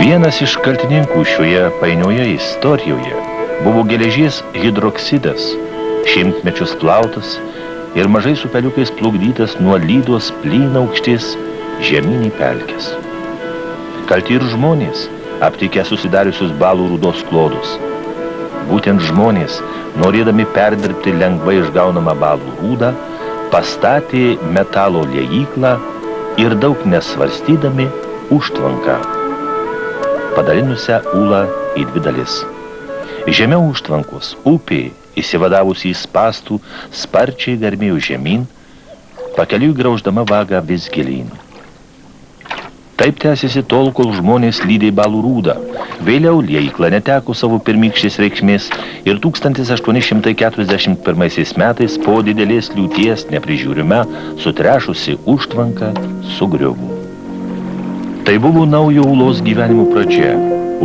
Vienas iš kaltininkų šioje painioje istorijoje buvo geležies hidroksidas, šimtmečius plautas ir mažais upeliukais plukdytas nuo Lydos plynaukštės žemyn į pelkes. Kalti ir žmonės, aptikę susidariusius balų rūdos klodus. Būtent žmonės, norėdami perdirbti lengvai išgaunamą balų rūdą, pastatė metalo liejyklą ir daug nesvarstydami užtvanką, padalinusią Ūlą į dvi dalis. Žemiau užtvankos upė, įsivadavusi į spastų, sparčiai garmėjo žemyn, pakeliui grauždama vagą vis gilyn. Taip tęsiasi tol, kol žmonės lydė balų rūdą. Vėliau liejykla neteko savo pirmykštės reikšmės ir 1841 metais po didelės liūties neprižiūrime sutrešusi užtvanką sugriovų. Tai buvo naujo Ūlos gyvenimo pradžia.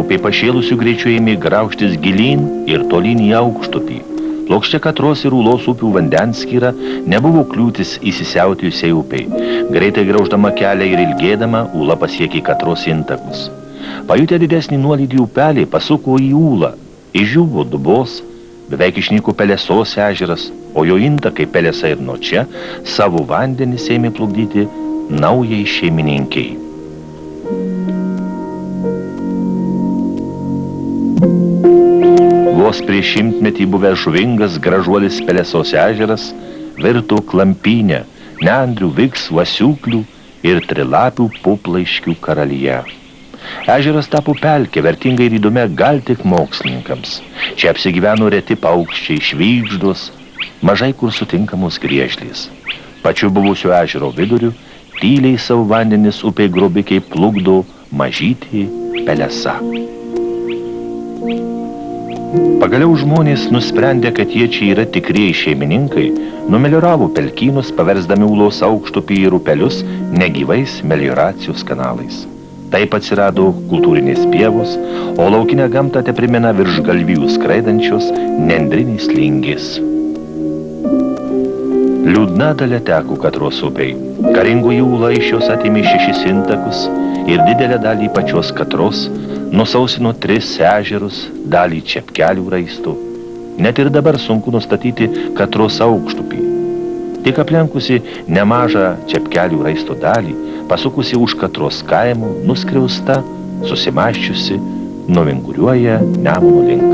Upė pašėlusių greičiu ėmė graužtis gilyn ir tolyn į aukštupį. Plokščia Katros ir Ūlos upių vandenskyra nebuvo kliūtis įsisiautėjusiai upiai. Greitai grauždama kelią ir ilgėdama, Ūla pasiekė Katros intakus. Pajutę didesnį nuolydį upelį, pasuko į Ūlą. Išdžiūvo Dubos, beveik išnyko Pelesos ežeras, o jo intakai Pelesa ir Nočia savo vandenis ėmė plukdyti naujai šeimininkiai. Vos prieš šimtmetį buvęs žuvingas gražuolis Pelesos ežeras virto klampynę, nendrių, viksvų, asiūklių ir trilapių puplaiškių karalyje. Ežeras tapo pelkė, vertingai ir įdomia gal tik mokslininkams. Čia apsigyveno reti paukščiai, švygždos, mažai kur sutinkamos griežlės. Pačiu buvusio ežero viduriu tyliai savo vandenis upei grobikiai plukdo mažytį Pelesa. Pagaliau žmonės nusprendė, kad jie čia yra tikrieji šeimininkai, numelioravo pelkynus, paversdami Ūlos aukštupį ir upelius negyvais melioracijos kanalais. Taip atsirado kultūrinės pievos, o laukinę gamtą teprimena virš galvijų skraidančios nendrinės lingės. Liūdna dalia teko Katros upei. Karingoji Ūla iš jos atėmė 6 intakus ir didelę dalį pačios Katros, nusausino 3 ežerus, dalį Čepkelių raisto. Net ir dabar sunku nustatyti Katros aukštupį. Tik aplenkusi nemažą Čepkelių raisto dalį, pasukusi už Katros kaimų, nuskriausta, susimaščiusi, nuvinguriuoja Nemuno link.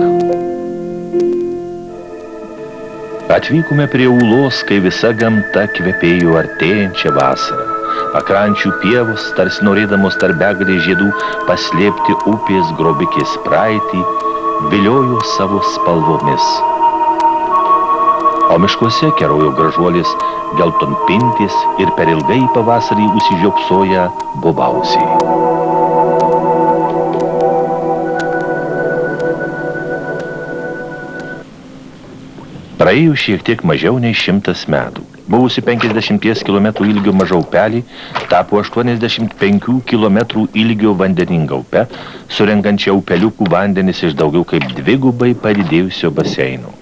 Atvykome prie Ūlos, kai visa gamta kvepėjo artėjančią vasarą. Pakrančių pievos, tarsi norėdamos tarp begalės žiedų paslėpti upės grobikės praeitį, viliojo savo spalvomis. O miškuose kerojo gražuolis geltonpintės ir per ilgai pavasarį užsižiopsoja bobausiai. Praėjo šiek tiek mažiau nei 100 metų. Buvusi 50 km ilgio maža upelį tapo 85 km ilgio vandeninga upe, surenkančia upeliukų vandenis iš daugiau kaip 2 padidėjusio baseino.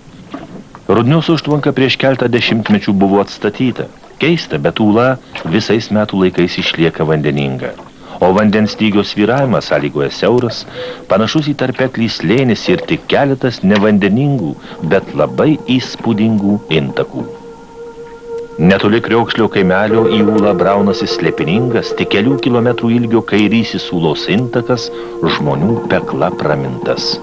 Rudnios užtvanka prieš keltą dešimtmečių buvo atstatyta. Keista, bet Ūla visais metų laikais išlieka vandeninga. O vandens lygio svyravimas sąlygoje siauras, panašus į tarpeklį slėnis ir tik keletas nevandeningų, bet labai įspūdingų intakų. Netoli Kriaukšlio kaimelio į Ūlą braunasi slėpiningas, tik kelių kilometrų ilgio kairysis Ūlos intakas, žmonių pekla pramintas.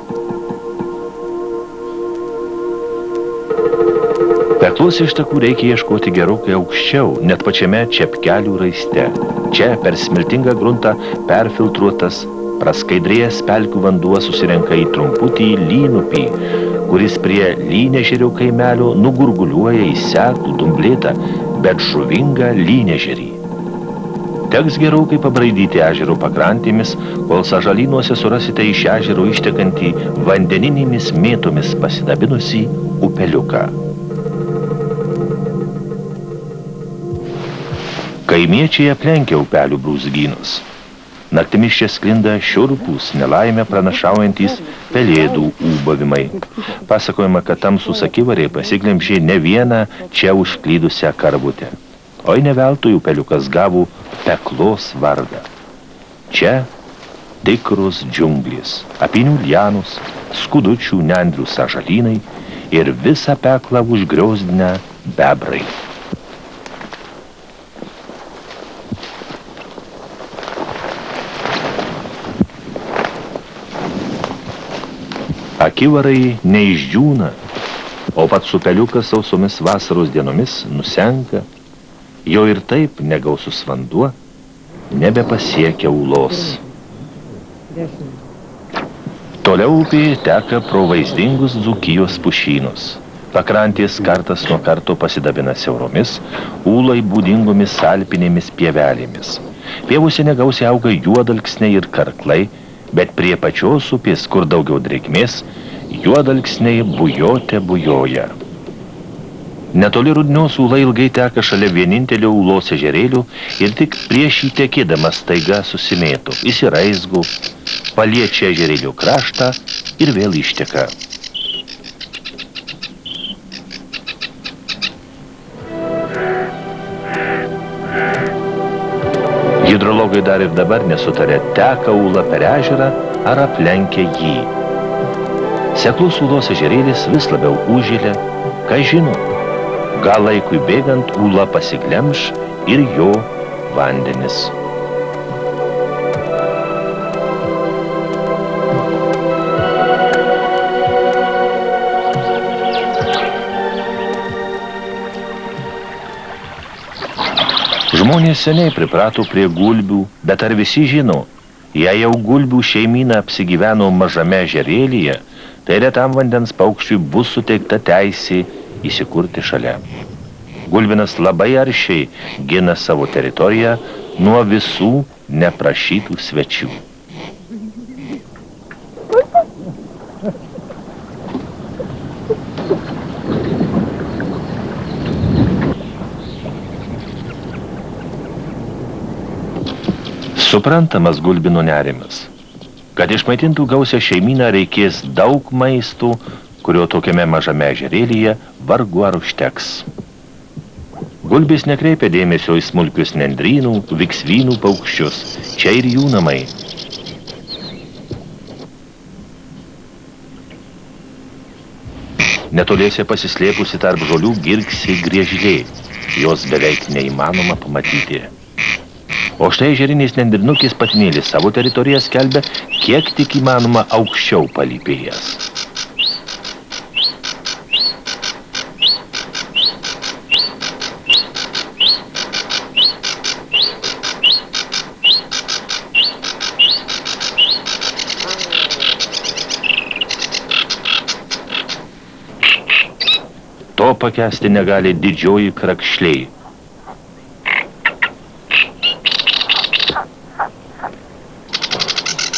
Peklos ištakų reikia ieškoti gerokai aukščiau, net pačiame Čepkelių raiste. Čia per smiltingą gruntą perfiltruotas, praskaidrėjęs pelkių vanduo susirenka į trumputį lynupį, kuris prie Lynežerio kaimelio nugurguliuoja į seklų, dumblėtą, bet žuvingą Lynežerį. Teks gerokai pabraidyti ežero pakrantėmis, kol sąžalynuose surasite iš ežero ištekantį vandeninėmis mėtomis pasidabinusį upeliuką. Kaimiečiai aplenkia upelių brūzgynus. Naktimis čia sklinda šiurpūs, nelaimę pranašaujantys pelėdų ūbavimai. Pasakojama, kad tamsūs akivariai pasiglemžė ne vieną čia užklydusią karvutę. Oi ne veltui upeliukas gavo Peklos vardą. Čia tikros džiunglės, apynių lianos, skudučių nendrių sąžalynai ir visą peklą užgriozdinę bebrai. Akivarai neišdžiūna, o pats upeliukas sausomis vasaros dienomis nusenka, jo ir taip negausus vanduo nebepasiekia ūlos. Toliau upė teka pro vaizdingus Dzūkijos pušynus. Pakrantės kartas nuo karto pasidabina siauromis, ūlai būdingomis alpinėmis pievelėmis. Pievose negausiai auga juodalksniai ir karklai, bet prie pačios upės, kur daugiau drėgmės, juodalksniai bujoja. Netoli Rudnios ūla ilgai teka šalia vienintelio ūlos ežerėlių ir tik prieš jį tekėdamas staiga susimėto, įsiraizgo, paliečia ežerėlio kraštą ir vėl išteka. Hidrologai dar ir dabar nesutarė, teka ūla per ežerą ar aplenkia jį. Seklus ūlos ežerėlis vis labiau užžėlė, ką žino, gal laikui bėgant ūla pasiglemš ir jo vandenis. Žmonės seniai priprato prie gulbių, bet ar visi žino, jei jau gulbių šeimyna apsigyveno mažame ežerėlyje, tai retam vandens paukščiui bus suteikta teisė įsikurti šalia. Gulbinas labai aršiai gina savo teritoriją nuo visų neprašytų svečių. Suprantamas gulbino nerimas. Kad išmaitintų gausią šeimyną reikės daug maistų, kurio tokiame mažame ežerėlyje vargu ar užteks. Gulbės nekreipia dėmesio į smulkius nendrynų, viksvynų paukščius, čia ir jų namai. Netoliese pasislėpusi tarp žolių girgsi griežlė, jos beveik neįmanoma pamatyti. O štai ežerinės nendrinukės patinėlis savo teritoriją skelbia, kiek tik įmanoma aukščiau palypėjęs. To pakęsti negali didžioji krakšliai.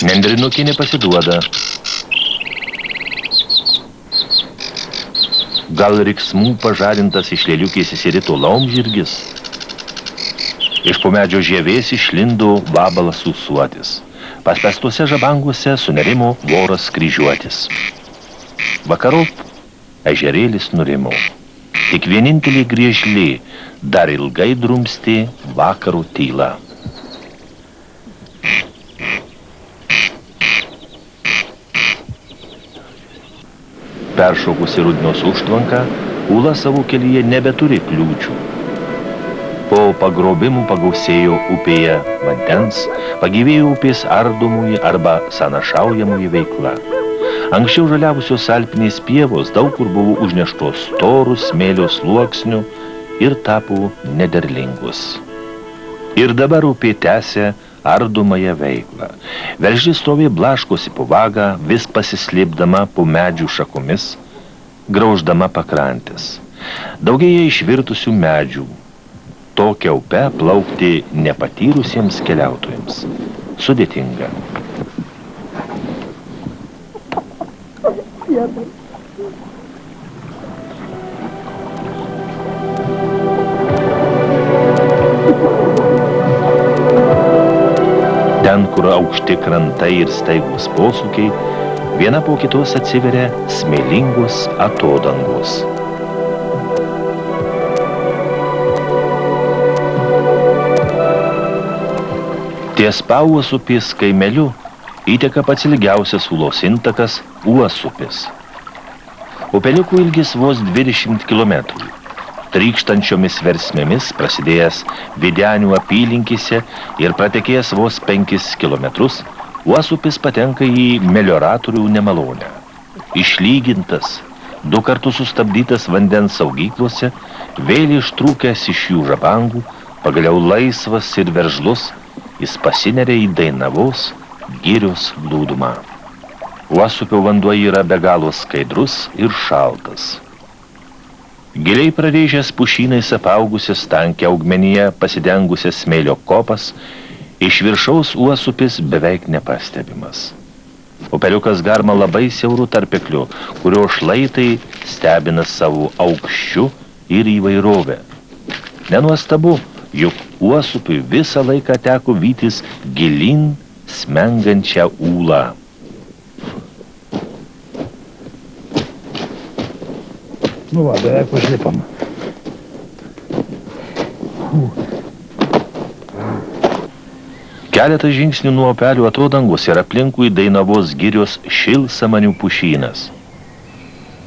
Nendrinukė nepasiduoda. Gal riksmų pažadintas iš lėliukės įsirito laumžirgis? Iš po medžio žievės išlindo vabalas ūsuotis. Paspestuose žabanguose sunerimo voras kryžiuotis. Vakarop ežerėlis nurimo. Tik vienintelė griežlė dar ilgai drumstė vakaro tylą. Peršokusi Rudnios užtvanką, ūla savo kelyje nebeturi kliūčių. Po pagrobimų pagausėjo upėje vandens, pagyvėjo upės ardomųjų arba sanašaujamųjų veikla. Anksčiau žaliavusios alpinės pievos daug kur buvo užneštos storų smėlio sluoksnių ir tapo nederlingus. Ir dabar upė tęsia ardomąją veiklą. Veržli stovė blaškosi po vagą, vis pasislėpdama po medžių šakomis, grauždama pakrantės. Daugėja išvirtusių medžių. Tokia upe plaukti nepatyrusiems keliautojams sudėtinga. Ten, kur aukšti krantai ir staigūs posūkiai, viena po kitos atsiveria smėlingos atodangos. Ties Pauos upės kaimeliu įteka pats ilgiausias Ūlos intakas Uosupis. Upeliukų ilgis vos 20 km. Trykštančiomis versmėmis prasidėjęs Videnių apylinkėse ir pratekėjęs vos 5 km, Uosupis patenka į melioratorių nemalonę. Išlygintas, 2 kartus sustabdytas vandens saugyklose, vėl ištrūkęs iš jų žabangų, pagaliau laisvas ir veržlus, jis pasineria į Dainavos girios glūdumą. Uosupio vanduo yra be galo skaidrus ir šaltas. Giliai prarėžęs pušynais apaugusias tankia augmenyje pasidengusias smėlio kopas, iš viršaus Uosupis beveik nepastebimas. Upeliukas garma labai siaurų tarpekliu, kurio šlaitai stebina savo aukščiu ir įvairovę. Nenuostabu, juk Uosupiui visą laiką teko vytis gilin smengančią Ūlą. Nu va, beveik užlipam. Keletą žingsnių nuo upelių atodangos ir aplinkui Dainavos girios Šilsamanių pušynas.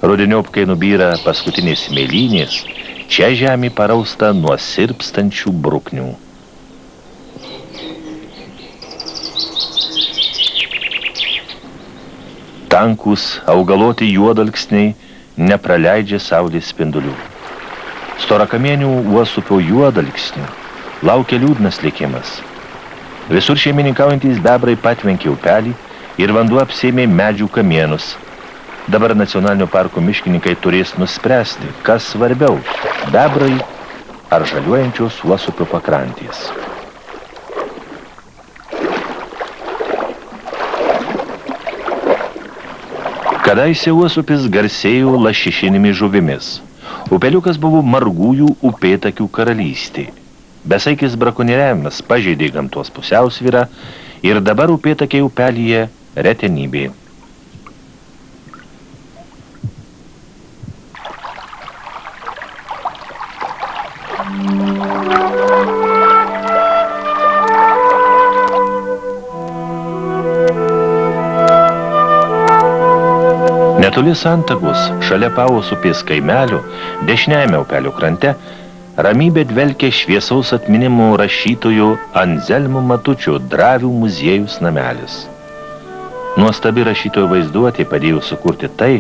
Rudeniop, kai nubyra paskutinės smėlynės, čia žemė parausta nuo sirpstančių bruknių. Tankus, augaloti juodalksniai nepraleidžia saulės spindulių. Storakamienių Uosupio juodalksnių laukia liūdnas likimas. Visur šeimininkaujantys bebrai patvenkė upelį ir vanduo apsėmė medžių kamienus. Dabar nacionalinio parko miškininkai turės nuspręsti, kas svarbiau – bebrai ar žaliuojančios Uosupio pakrantės. Kadaise Uosupis garsėjo lašišinėmis žuvimis. Upeliukas buvo margųjų upėtakių karalystė. Besaikis brakonieriavimas pažeidė gamtos pusiausvyrą ir dabar upėtakiai upelyje retenybė. Netoli Santagos, šalia Pauvos upės kaimelio, dešiniajame upelio krante, ramybė dvelkia šviesaus atminimo rašytojo Anzelmo Matučio Dravių muziejus namelis. Nuostabi rašytojo vaizduotė padėjo sukurti tai,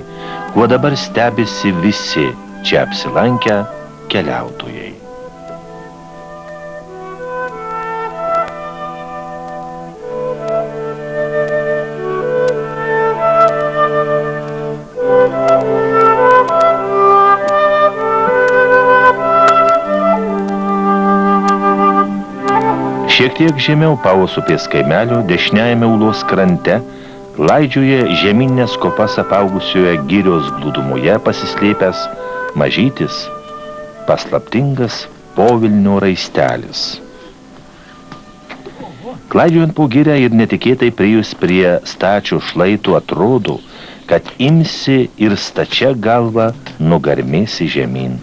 kuo dabar stebisi visi čia apsilankę keliautojai. Šiek tiek žemiau Pauvos upės kaimelio, dešiniajame Ūlos krante, laidžioje žemynės kopas apaugusioje girios glūdumoje pasislėpęs mažytis, paslaptingas Povilnio raistelis. Klaidžiojant po girę ir netikėtai priėjus prie stačio šlaito atrodo, kad imsi ir stačia galva nugarmėsi žemyn.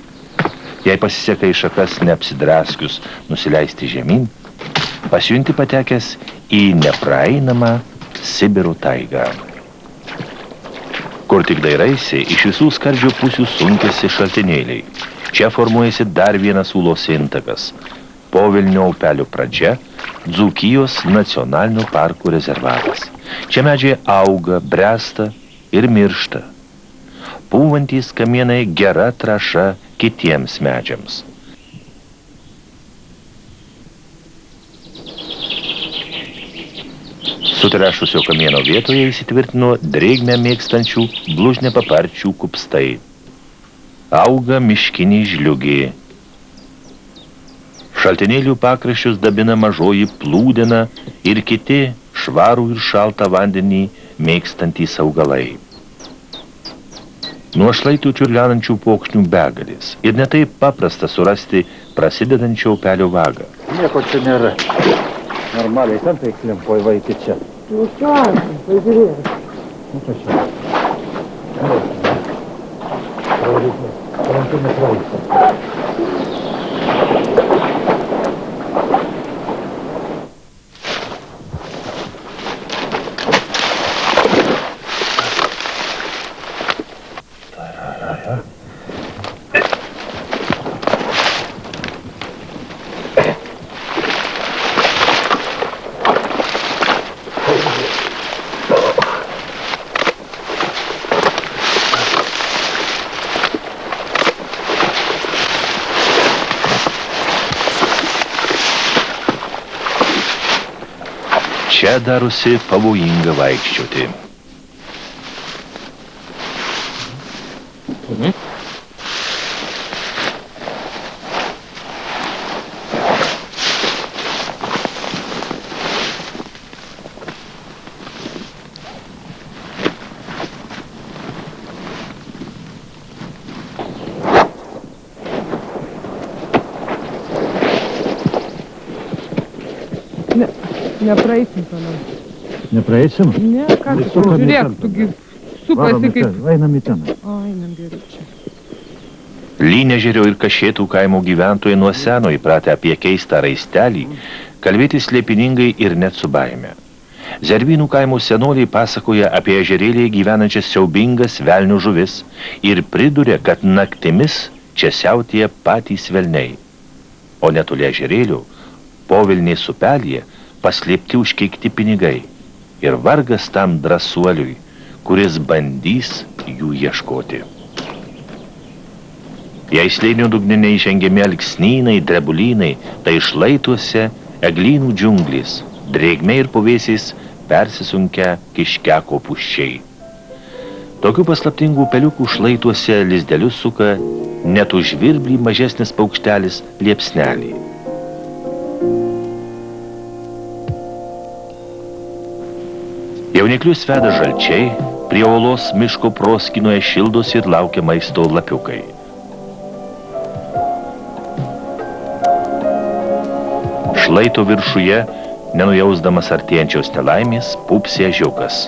Jei pasiseka į šakas neapsidraskius nusileisti žemyn, pasijunti patekęs į nepraeinamą Sibiro taigą. Kur tik dairaisi, iš visų skardžio pusių sunkiasi šaltinėliai. Čia formuojasi dar vienas Ūlos intakas. Povilnio upelio pradžia, Dzūkijos nacionalinio parkų rezervatas. Čia medžiai auga, bręsta ir miršta. Pūvantys kamienai gera trąša kitiems medžiams. Sutrešusio kamieno vietoje įsitvirtino drėgmę mėgstančių blužnepaparčių kupstai. Auga miškiniai žliugiai. Šaltinėlių pakraščius dabina mažoji plūdena ir kiti švarų ir šaltą vandenį mėgstantys augalai. Nuo šlaitų čiurlenančių pokšnių begalės ir ne taip paprasta surasti prasidedančio upelio vagą. Nieko čia nėra. Normaliai ten tai klimpo į vaikį čia. Nu ką, pažiūrėk. Nu ką čia. Palankinis vaikas. Čia darosi pavojinga vaikščioti. Nepraeisim toliau. Nepraeisim? Ne, ką tu, Sukam į žiūrėk, ten. tugi supasi kaip... Einam į ten. Einam geriau čia. Lynežerio ir Kašėtų kaimo gyventojai nuo seno įpratę apie keistą raistelį, kalbėti slėpiningai ir net su baime. Zervynų kaimo senoliai pasakoja apie ežerėlėje gyvenančias siaubingas velnių žuvis ir priduria, kad naktimis čia siautėja patys velniai. O netoli ežerėlių, povilnės upelyje, paslėpti užkeikti pinigai ir vargas tam drąsuoliui, kuris bandys jų ieškoti. Jei slėnio dugne neižengiami alksnynai, drebulynai, tai šlaituose eglynų džiunglės, drėgmė ir puvėsiais persisunkia kiškeko puščiai. Tokių paslaptingų peliukų šlaituose lizdelius suka net už žvirblį mažesnis paukštelis liepsnelį. Jauniklius veda žalčiai, prie olos miško proskynoje šildos ir laukia maisto lapiukai. Šlaito viršuje, nenujausdamas artėjančios nelaimės, pupsė ežiukas.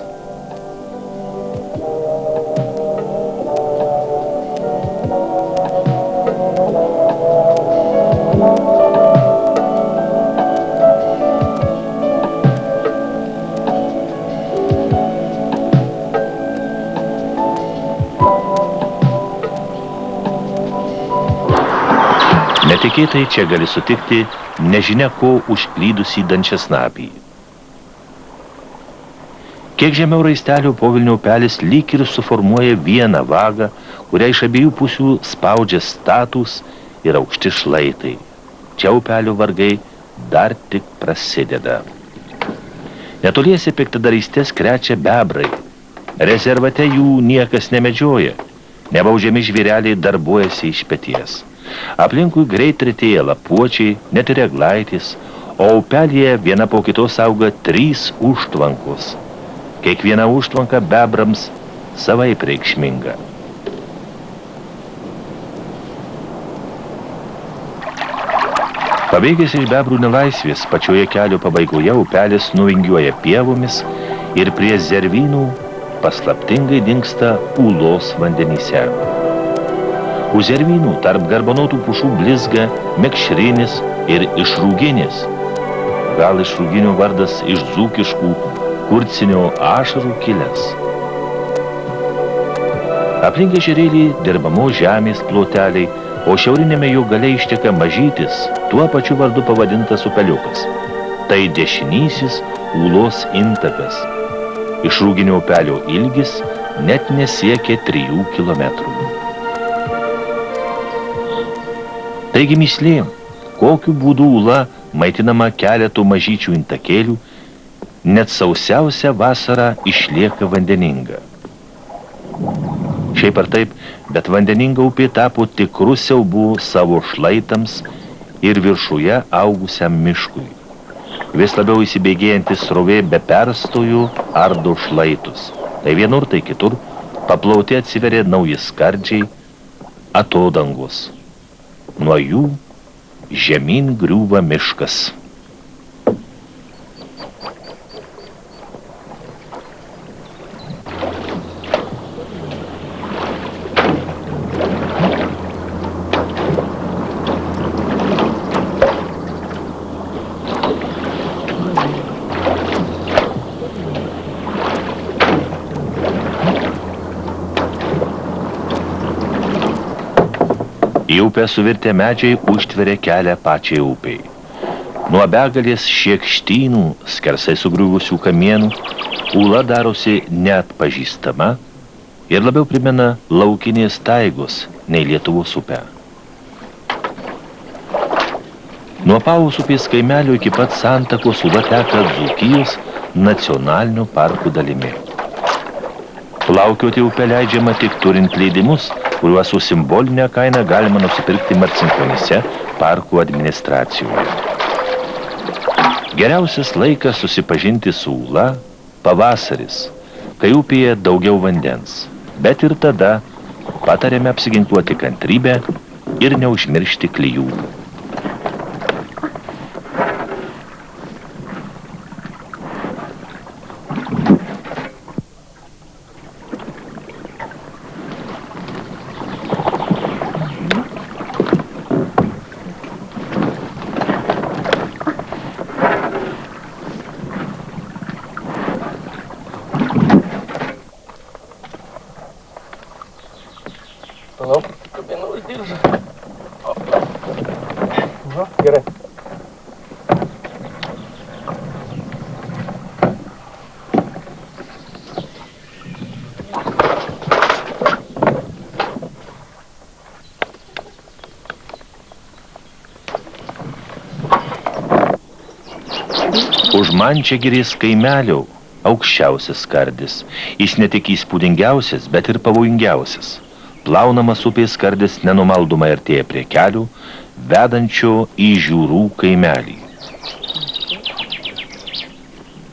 Netikėtai čia gali sutikti nežinia ko užklydusį dančiasnapį. Kiek žemiau raistelio Povilnio upelis lyg ir suformuoja vieną vagą, kurią iš abiejų pusių spaudžia statūs ir aukšti šlaitai. Čia upelio vargai dar tik prasideda. Netoliese piktadarystės krečia bebrai. Rezervate jų niekas nemedžioja. Nebaudžiami žvėreliai darbuojasi iš peties. Aplinkui greit retėja lapuočiai, net ir eglaitės, o upelyje viena po kitos auga 3 užtvankos. Kiekviena užtvanka bebrams savaip reikšminga. Pabėgęs iš bebrų nelaisvės, pačioje kelio pabaigoje upelis nuvingiuoja pievomis ir prie Zervynų paslaptingai dingsta Ūlos vandenyse. Už Zervynų tarp garbanotų pušų blizga Mekšrinis ir Išrūginis. Gal Išrūginio vardas iš dzūkiškų kurcinio ašarų kilęs. Aplink ežerėlį dirbamos žemės ploteliai, o šiaurinėme jo gale išteka mažytis, tuo pačiu vardu pavadintas upeliukas. Tai dešinysis Ūlos intakas. Išrūginio upelio ilgis net nesiekia 3 kilometrų. Taigi mįslė, kokiu būdu Ūla maitinama keletų mažyčių intakėlių, net sausiausia vasara išlieka vandeninga. Šiaip ar taip, bet vandeninga upė tapo tikru siaubu savo šlaitams ir viršuje augusiam miškui. Vis labiau įsibėgėjantis srovė be perstojų ardo šlaitus. Tai vienur, tai kitur, paplauti atsiveria nauji skardžiai, atodangos. Nuo jų žemyn griūva miškas. Į upę suvirtę medžiai užtveria kelią pačiai upiai. Nuo begalės šiekštynų, skersai sugriuvusių kamienų, Ūla darosi neatpažįstama ir labiau primena laukinės taigos nei Lietuvos upę. Nuo Pauvos upės kaimelio iki pat santakos Ūla teka Dzūkijos nacionalinių parkų dalimi. Plaukioti upę leidžiama tik turint leidimus, kuriuos su simbolinė kaina galima nusipirkti Marcinkonyse parkų administracijoje. Geriausias laikas susipažinti su Ūla – pavasaris, kai upėje daugiau vandens, bet ir tada patariame apsiginkluoti kantrybę ir neužmiršti klijų. Gerai. Už Mančiagirės kaimelio aukščiausias skardis. Jis ne tik įspūdingiausias, bet ir pavojingiausias. Plaunamas upės skardis nenumaldomai artėja prie kelių, vedančio į Žiūrų kaimelį.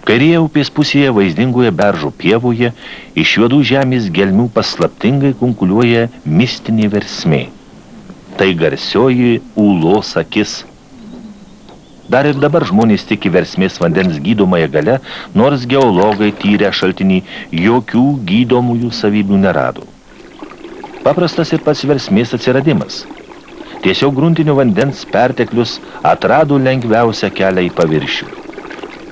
Kairėje upės pusėje vaizdingoje Beržo pievoje iš juodų žemės gelmių paslaptingai kunkuliuoja mistinė versmė. Tai garsioji Ūlos akis. Dar ir dabar žmonės tiki versmės vandens gydomąją gale, nors geologai tyrę šaltinį jokių gydomųjų savybių nerado. Paprastas ir pats versmės atsiradimas. Tiesiog gruntinio vandens perteklius atrado lengviausią kelią į paviršių.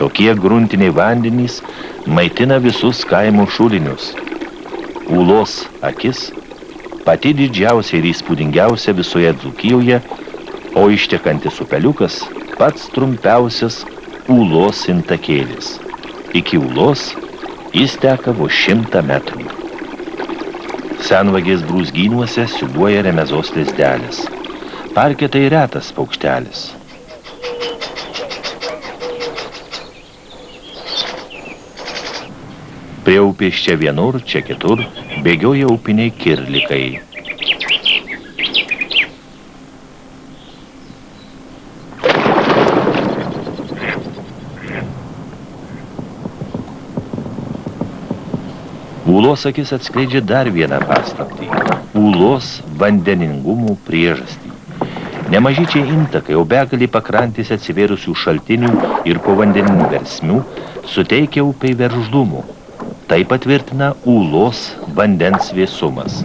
Tokie gruntiniai vandenys maitina visus kaimo šulinius. Ūlos akis pati didžiausia ir įspūdingiausia visoje Dzūkijoje, o ištekantis upeliukas pats trumpiausias Ūlos intakėlis. Iki Ūlos jis teka vos 100 metrų. Senvagės brūzgynuose siūbuoja remezos lizdelis. Parke tai retas paukštelis. Prie upės čia vienur, čia kitur bėgioja upiniai kirlikai. Ūlos akis atskleidžia dar vieną paslaptį – Ūlos vandeningumų priežastį. Nemažyčiai intakai, o begalį pakrantėse atsivėrusių šaltinių ir povandeninių versmių suteikia upei veržlumų. Tai patvirtina Ūlos vandens vėsumas.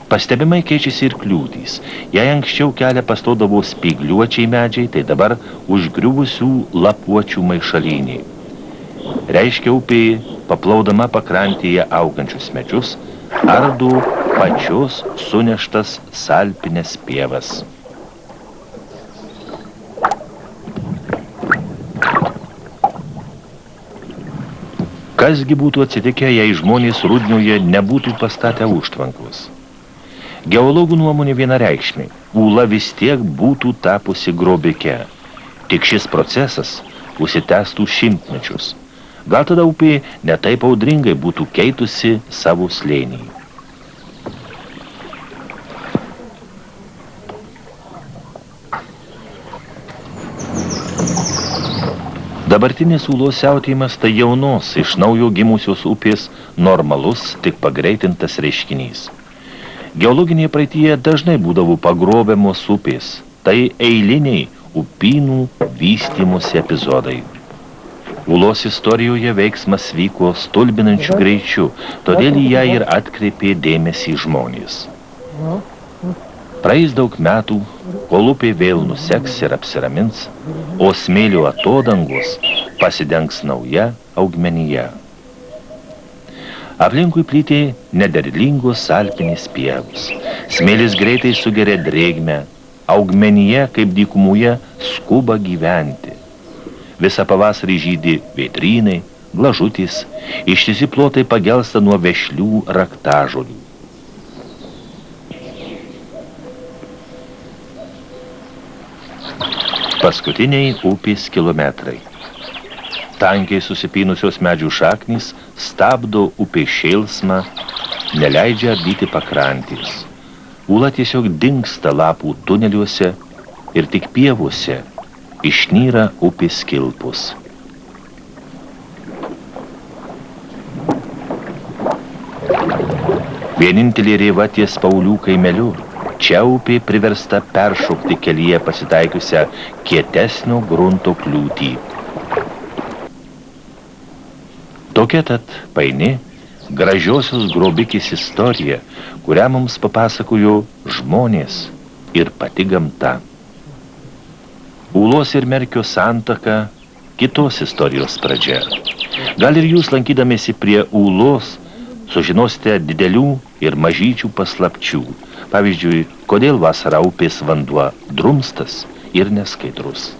Pastebimai keičiasi ir kliūtys. Jei anksčiau kelią pastodavo spygliuočiai medžiai, tai dabar užgriuvusių lapuočių maišalynį. Reiškia upėje, paplaudama pakrantėje augančius medžius, ardo pačios suneštas salpines pievas. Kasgi būtų atsitikę, jei žmonės Rudniuje nebūtų pastatę užtvankos? Geologų nuomonė vienareikšmė. Ūla vis tiek būtų tapusi grobike. Tik šis procesas užsitęstų šimtmečius. Gal tada upė netaip audringai būtų keitusi savo slėnį. Dabartinis Ūlos siautėjimas tai jaunos, iš naujo gimusios upės normalus, tik pagreitintas reiškinys. Geologinėje praeityje dažnai būdavo pagrobiamos upės. Tai eiliniai upynų vystymosi epizodai. Ūlos istorijoje veiksmas vyko stulbinančiu greičiu, todėl į ją ir atkreipė dėmesį žmonės. Praeis daug metų, kol upė vėl nuseks ir apsiramins, o smėlio atodangos pasidengs nauja augmenija. Aplinkui plytė nederlingos salpinės pievos. Smėlis greitai sugeria drėgmę, augmenija, kaip dykumoje, skuba gyventi. Visą pavasarį žydi vėtrynai, glažutės, ištisi plotai pagelsta nuo vešlių raktažolių. Paskutiniai upės kilometrai. Tankiai susipynusios medžių šaknys stabdo upės šėlsmą, neleidžia ardyti pakrantės. Ūla tiesiog dingsta lapų tuneliuose ir tik pievose išnyra upės kilpus. Vienintelė rėva ties Paulių kaimeliu. Čia upė priversta peršokti kelyje pasitaikiusią kietesnio grunto kliūtį. Tokia tad paini, gražiosios grobikės istorija, kurią mums papasakojo žmonės ir pati gamta. Ūlos ir Merkio santaka kitos istorijos pradžia. Gal ir jūs, lankydamėsi prie Ūlos, sužinosite didelių ir mažyčių paslapčių. Pavyzdžiui, kodėl vasarą upės vanduo drumstas ir neskaidrus.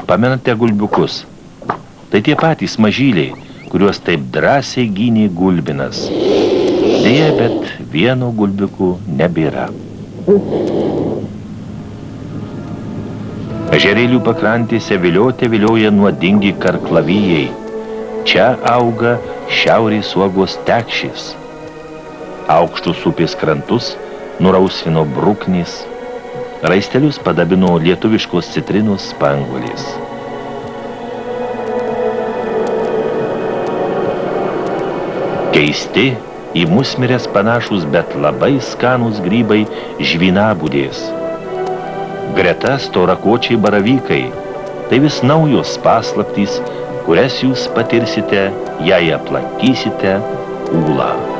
Pamenate gulbiukus? Tai tie patys mažyliai, kuriuos taip drąsiai gynė Gulbinas. Deja, bet vieno gulbiukų nebėra. Ežerėlių pakrantėse vilioja nuodingi karklavijai. Čia auga šiaurės uogos tekšės. Aukštus upės krantus nurausvino bruknys. Raistelius padabino lietuviškos citrinos spanguolės. Keisti, į musmires panašus, bet labai skanūs grybai žvynabudės. Greta storakočiai baravykai. Tai vis naujos paslaptys, kurias jūs patirsite, jei aplankysite Ūlą.